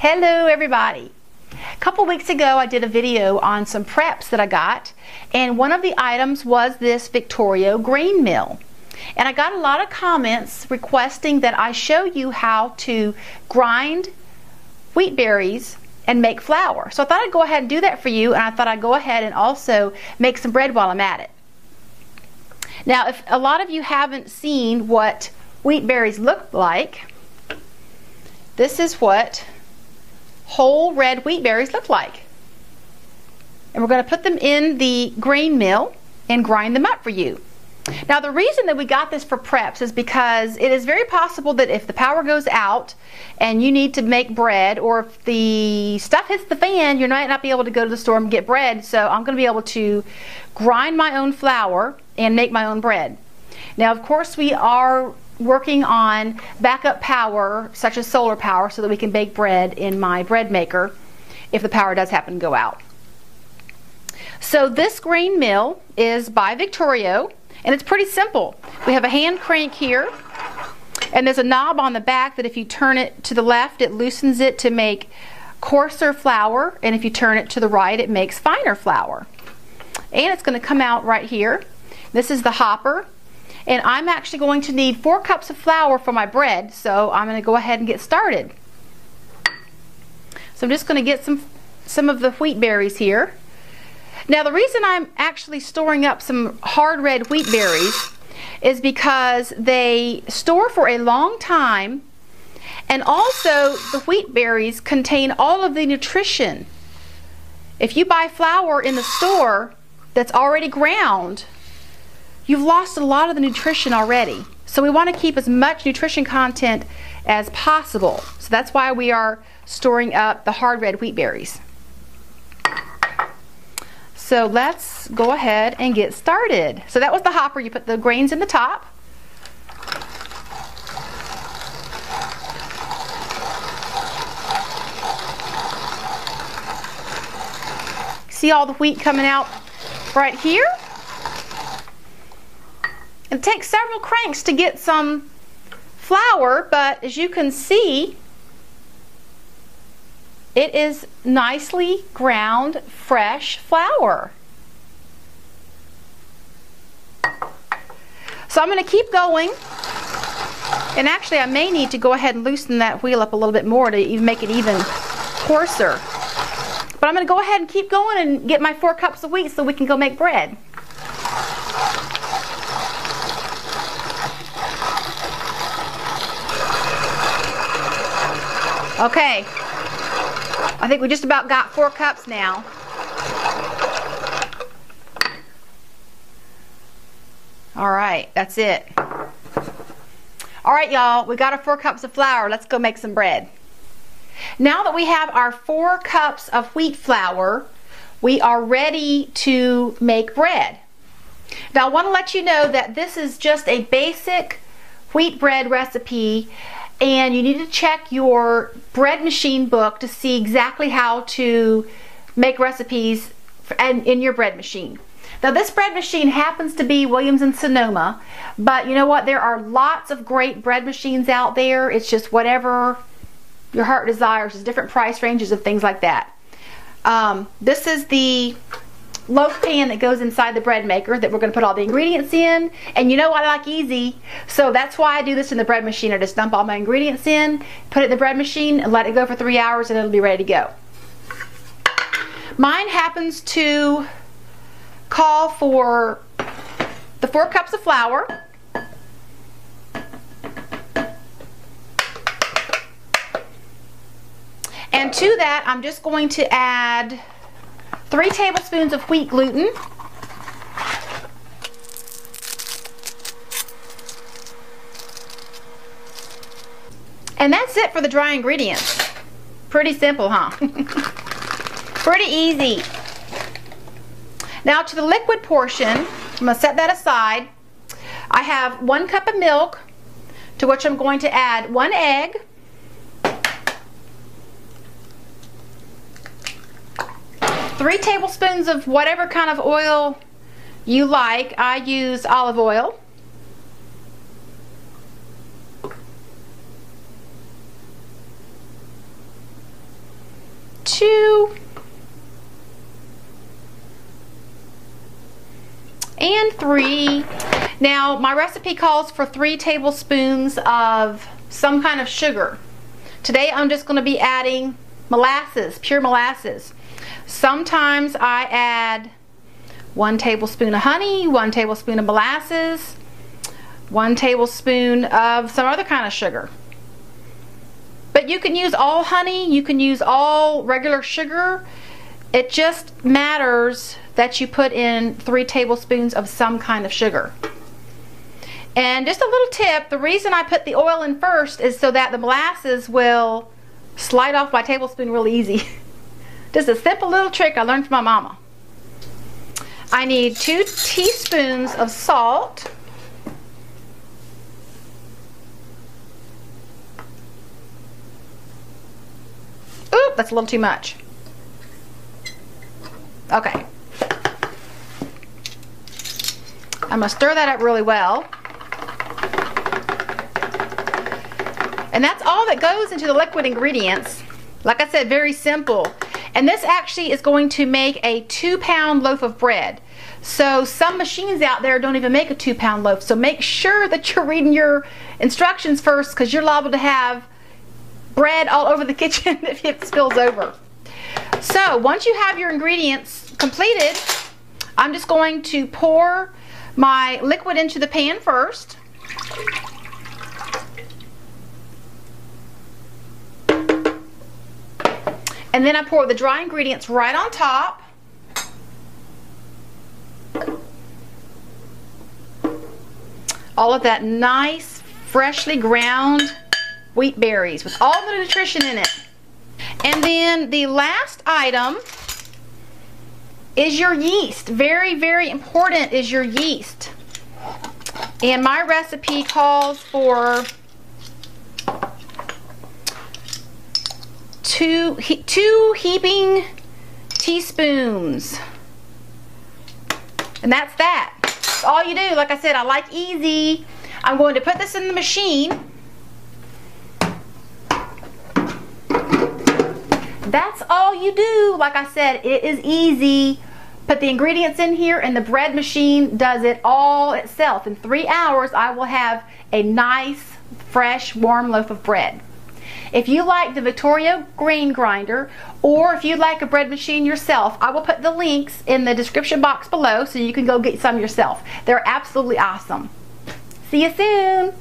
Hello everybody. A couple weeks ago I did a video on some preps that I got, and one of the items was this Victorio grain mill. And I got a lot of comments requesting that I show you how to grind wheat berries and make flour. So I thought I'd go ahead and do that for you, and I thought I'd go ahead and also make some bread while I'm at it. Now, if a lot of you haven't seen what wheat berries look like, this is what whole red wheat berries look like. And we're going to put them in the grain mill and grind them up for you. Now, the reason that we got this for preps is because it is very possible that if the power goes out and you need to make bread, or if the stuff hits the fan, you might not be able to go to the store and get bread. So I'm going to be able to grind my own flour and make my own bread. Now, of course, we are working on backup power such as solar power so that we can bake bread in my bread maker if the power does happen to go out. So this grain mill is by Victorio, and it's pretty simple. We have a hand crank here, and there's a knob on the back that if you turn it to the left, it loosens it to make coarser flour, and if you turn it to the right, it makes finer flour. And it's going to come out right here. This is the hopper. And I'm actually going to need 4 cups of flour for my bread, so I'm going to go ahead and get started. So I'm just going to get some of the wheat berries here. Now, the reason I'm actually storing up some hard red wheat berries is because they store for a long time, and also the wheat berries contain all of the nutrition. If you buy flour in the store that's already ground, you've lost a lot of the nutrition already. So we want to keep as much nutrition content as possible. So that's why we are storing up the hard red wheat berries. So let's go ahead and get started. So that was the hopper. You put the grains in the top. See all the wheat coming out right here? It takes several cranks to get some flour, but as you can see, it is nicely ground, fresh flour. So I'm going to keep going, and actually I may need to go ahead and loosen that wheel up a little bit more to even make it even coarser. But I'm going to go ahead and keep going and get my 4 cups of wheat so we can go make bread. Okay, I think we just about got 4 cups now. All right, that's it. All right, y'all, we got our 4 cups of flour. Let's go make some bread. Now that we have our 4 cups of wheat flour, we are ready to make bread. Now, I want to let you know that this is just a basic wheat bread recipe, and you need to check your bread machine book to see exactly how to make recipes in your bread machine. Now, this bread machine happens to be Williams & Sonoma, but you know what? There are lots of great bread machines out there. It's just whatever your heart desires. There's different price ranges of things like that. This is the loaf pan that goes inside the bread maker that we're going to put all the ingredients in. And you know I like easy, so that's why I do this in the bread machine. I just dump all my ingredients in, put it in the bread machine, and let it go for 3 hours, and it'll be ready to go. Mine happens to call for the 4 cups of flour, and to that I'm just going to add 3 tablespoons of wheat gluten, and that's it for the dry ingredients. Pretty simple, huh? Pretty easy. Now to the liquid portion, I'm going to set that aside. I have 1 cup of milk, to which I'm going to add 1 egg, 3 tablespoons of whatever kind of oil you like. I use olive oil. 2, and 3. Now my recipe calls for 3 tablespoons of some kind of sugar. Today I'm just going to be adding molasses, pure molasses. Sometimes I add 1 tablespoon of honey, 1 tablespoon of molasses, 1 tablespoon of some other kind of sugar. But you can use all honey, you can use all regular sugar. It just matters that you put in 3 tablespoons of some kind of sugar. And just a little tip, the reason I put the oil in first is so that the molasses will slide off my tablespoon really easy. Just a simple little trick I learned from my mama. I need 2 teaspoons of salt. Oop, that's a little too much. Okay. I'm going to stir that up really well. And that's all that goes into the liquid ingredients. Like I said, very simple. And this actually is going to make a 2-pound loaf of bread. So some machines out there don't even make a 2-pound loaf. So make sure that you're reading your instructions first, because you're liable to have bread all over the kitchen if it spills over. So once you have your ingredients completed, I'm just going to pour my liquid into the pan first. And then I pour the dry ingredients right on top. All of that nice, freshly ground wheat berries with all the nutrition in it. And then the last item is your yeast. Very, very important is your yeast. And my recipe calls for 2 heaping teaspoons. And that's that. That's all you do. Like I said, I like easy. I'm going to put this in the machine. That's all you do. Like I said, it is easy. Put the ingredients in here and the bread machine does it all itself. In 3 hours, I will have a nice, fresh, warm loaf of bread. If you like the Victoria grain grinder, or if you'd like a bread machine yourself, I will put the links in the description box below so you can go get some yourself. They're absolutely awesome. See you soon.